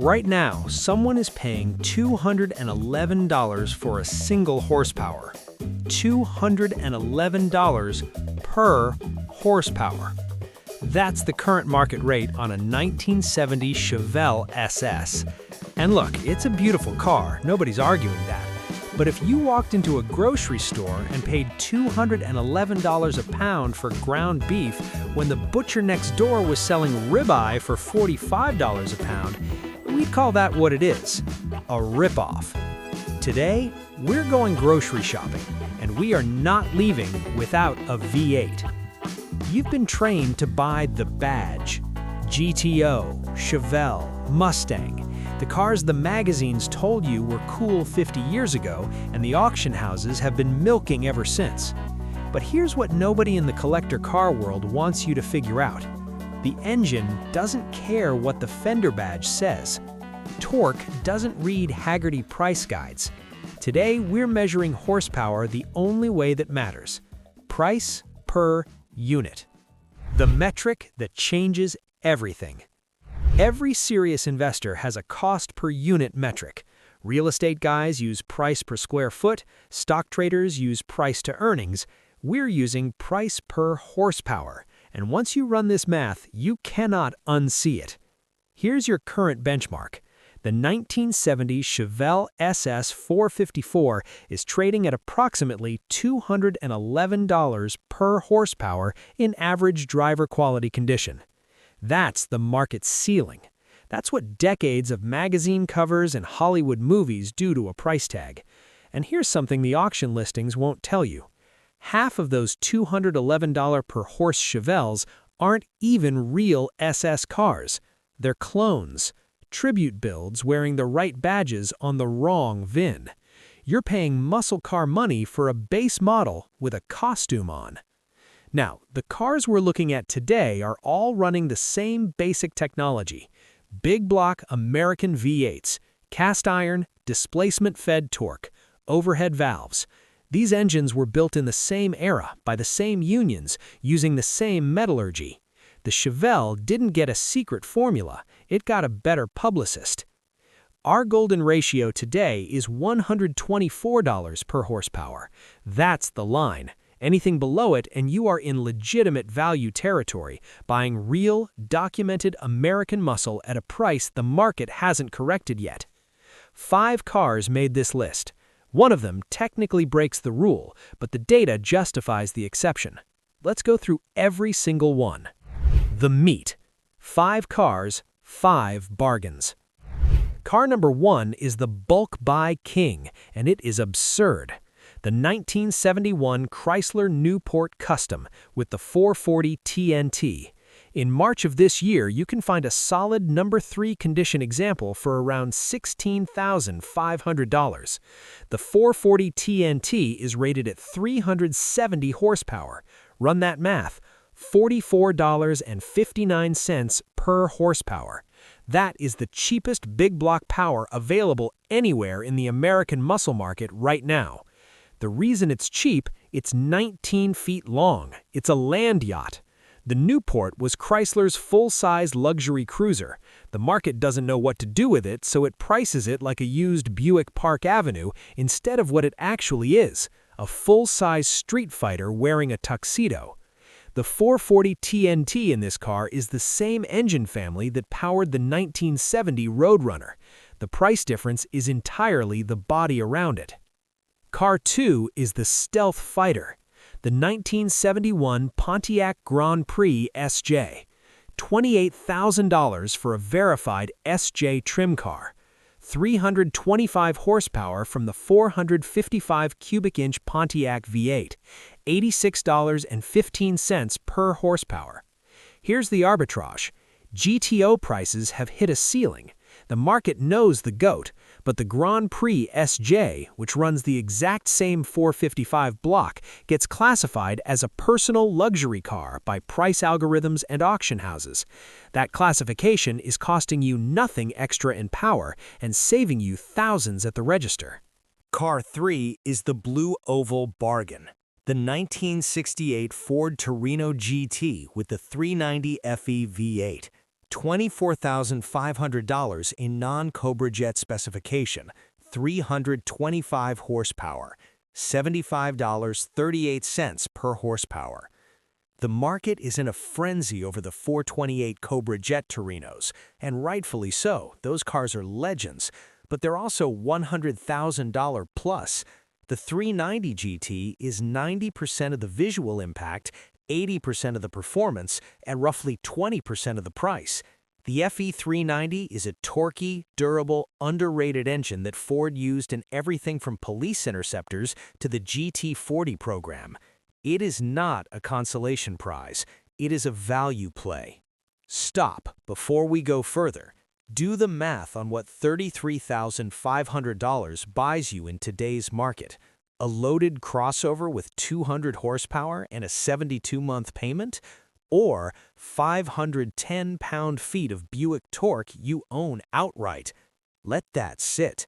Right now, someone is paying $211 for a single horsepower. $211 per horsepower. That's the current market rate on a 1970 Chevelle SS. And look, it's a beautiful car, nobody's arguing that. But if you walked into a grocery store and paid $211 a pound for ground beef when the butcher next door was selling ribeye for $45 a pound, we'd call that what it is, a ripoff. Today, we're going grocery shopping, and we are not leaving without a V8. You've been trained to buy the badge, GTO, Chevelle, Mustang, the cars the magazines told you were cool 50 years ago, and the auction houses have been milking ever since. But here's what nobody in the collector car world wants you to figure out. The engine doesn't care what the fender badge says. Torque doesn't read Haggerty price guides. Today, we're measuring horsepower the only way that matters. Price per unit. The metric that changes everything. Every serious investor has a cost per unit metric. Real estate guys use price per square foot, stock traders use price to earnings. We're using price per horsepower. And once you run this math, you cannot unsee it. Here's your current benchmark. The 1970 Chevelle SS 454 is trading at approximately $211 per horsepower in average driver quality condition. That's the market ceiling. That's what decades of magazine covers and Hollywood movies do to a price tag. And here's something the auction listings won't tell you. Half of those $211 per horse Chevelles aren't even real SS cars. They're clones, tribute builds wearing the right badges on the wrong VIN. You're paying muscle car money for a base model with a costume on. Now, the cars we're looking at today are all running the same basic technology. Big block American V8s, cast iron, displacement-fed torque, overhead valves. These engines were built in the same era by the same unions using the same metallurgy. The Chevelle didn't get a secret formula, it got a better publicist. Our golden ratio today is $124 per horsepower. That's the line. Anything below it and you are in legitimate value territory, buying real, documented American muscle at a price the market hasn't corrected yet. 5 cars made this list. One of them technically breaks the rule, but the data justifies the exception. Let's go through every single one. The meat. 5 cars, 5 bargains. Car number 1 is the bulk buy king, and it is absurd. The 1971 Chrysler Newport Custom with the 440 TNT. In March of this year, you can find a solid number 3 condition example for around $16,500. The 440 TNT is rated at 370 horsepower. Run that math. $44.59 per horsepower. That is the cheapest big block power available anywhere in the American muscle market right now. The reason it's cheap, it's 19 feet long. It's a land yacht. The Newport was Chrysler's full-size luxury cruiser. The market doesn't know what to do with it, so it prices it like a used Buick Park Avenue instead of what it actually is, a full-size street fighter wearing a tuxedo. The 440 TNT in this car is the same engine family that powered the 1970 Roadrunner. The price difference is entirely the body around it. Car 2 is the Stealth Fighter, the 1971 Pontiac Grand Prix SJ. $28,000 for a verified SJ trim car. 325 horsepower from the 455 cubic inch Pontiac V8. $86.15 per horsepower. Here's the arbitrage. GTO prices have hit a ceiling. The market knows the GOAT, but the Grand Prix SJ, which runs the exact same 455 block, gets classified as a personal luxury car by price algorithms and auction houses. That classification is costing you nothing extra in power and saving you thousands at the register. Car 3 is the Blue Oval Bargain. The 1968 Ford Torino GT with the 390 FE V8. $24,500 in non-Cobra Jet specification, 325 horsepower, $75.38 per horsepower. The market is in a frenzy over the 428 Cobra Jet Torinos, and rightfully so. Those cars are legends, but they're also $100,000 plus. The 390 GT is 90% of the visual impact, 80% of the performance, and roughly 20% of the price. The FE390 is a torquey, durable, underrated engine that Ford used in everything from police interceptors to the GT40 program. It is not a consolation prize. It is a value play. Stop before we go further. Do the math on what $33,500 buys you in today's market. A loaded crossover with 200 horsepower and a 72-month payment? Or 510 pound-feet of Buick torque you own outright? Let that sit.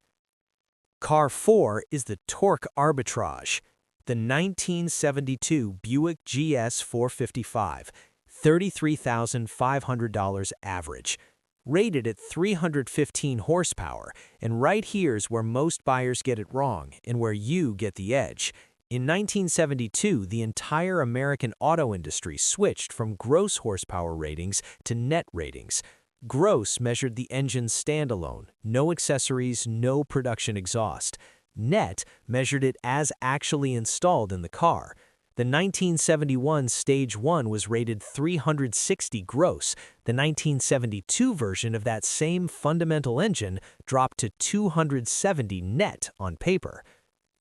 Car 4 is the torque arbitrage. The 1972 Buick GS 455, $33,500 average. Rated at 315 horsepower, and right here's where most buyers get it wrong and where you get the edge. In 1972, the entire American auto industry switched from gross horsepower ratings to net ratings. Gross measured the engine standalone, no accessories, no production exhaust. Net measured it as actually installed in the car. The 1971 Stage 1 was rated 360 gross. The 1972 version of that same fundamental engine dropped to 270 net on paper.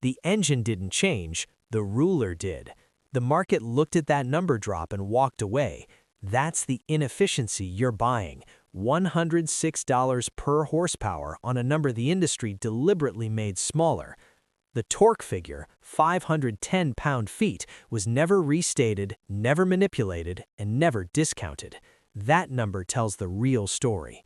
The engine didn't change, the ruler did. The market looked at that number drop and walked away. That's the inefficiency you're buying. $106 per horsepower on a number the industry deliberately made smaller. The torque figure, 510 pound-feet, was never restated, never manipulated, and never discounted. That number tells the real story.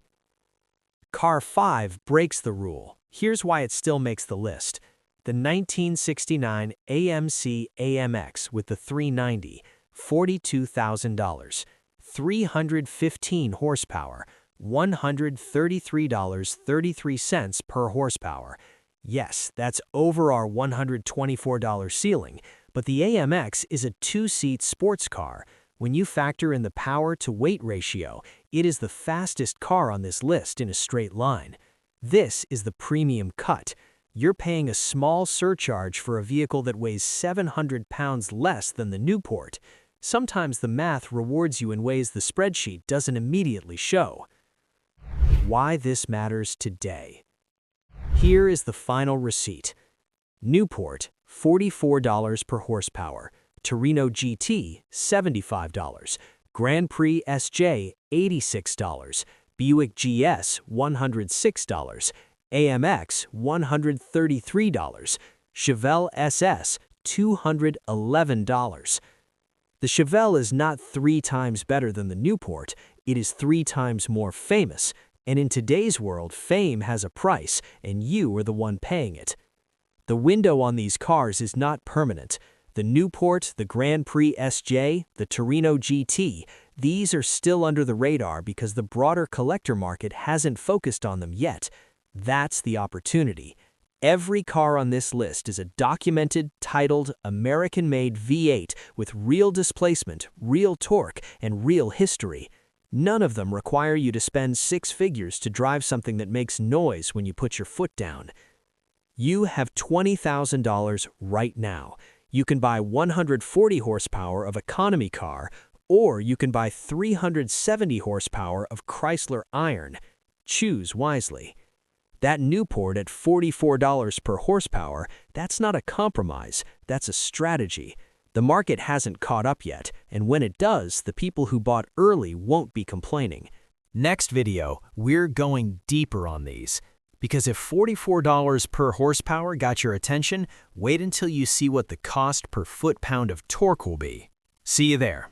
Car 5 breaks the rule. Here's why it still makes the list. The 1969 AMC AMX with the 390, $42,000. 315 horsepower, $133.33 per horsepower. Yes, that's over our $124 ceiling, but the AMX is a two-seat sports car. When you factor in the power-to-weight ratio, it is the fastest car on this list in a straight line. This is the premium cut. You're paying a small surcharge for a vehicle that weighs 700 pounds less than the Newport. Sometimes the math rewards you in ways the spreadsheet doesn't immediately show. Why this matters today. Here is the final receipt. Newport, $44 per horsepower. Torino GT, $75. Grand Prix SJ, $86. Buick GS, $106. AMX, $133. Chevelle SS, $211. The Chevelle is not 3 times better than the Newport, it is 3 times more famous, and in today's world, fame has a price, and you are the one paying it. The window on these cars is not permanent. The Newport, the Grand Prix SJ, the Torino GT, these are still under the radar because the broader collector market hasn't focused on them yet. That's the opportunity. Every car on this list is a documented, titled, American-made V8 with real displacement, real torque, and real history. None of them require you to spend 6 figures to drive something that makes noise when you put your foot down. You have $20,000 right now. You can buy 140 horsepower of economy car, or you can buy 370 horsepower of Chrysler Iron. Choose wisely. That Newport at $44 per horsepower, that's not a compromise, that's a strategy. The market hasn't caught up yet, and when it does, the people who bought early won't be complaining. Next video, we're going deeper on these. Because if $44 per horsepower got your attention, wait until you see what the cost per foot-pound of torque will be. See you there.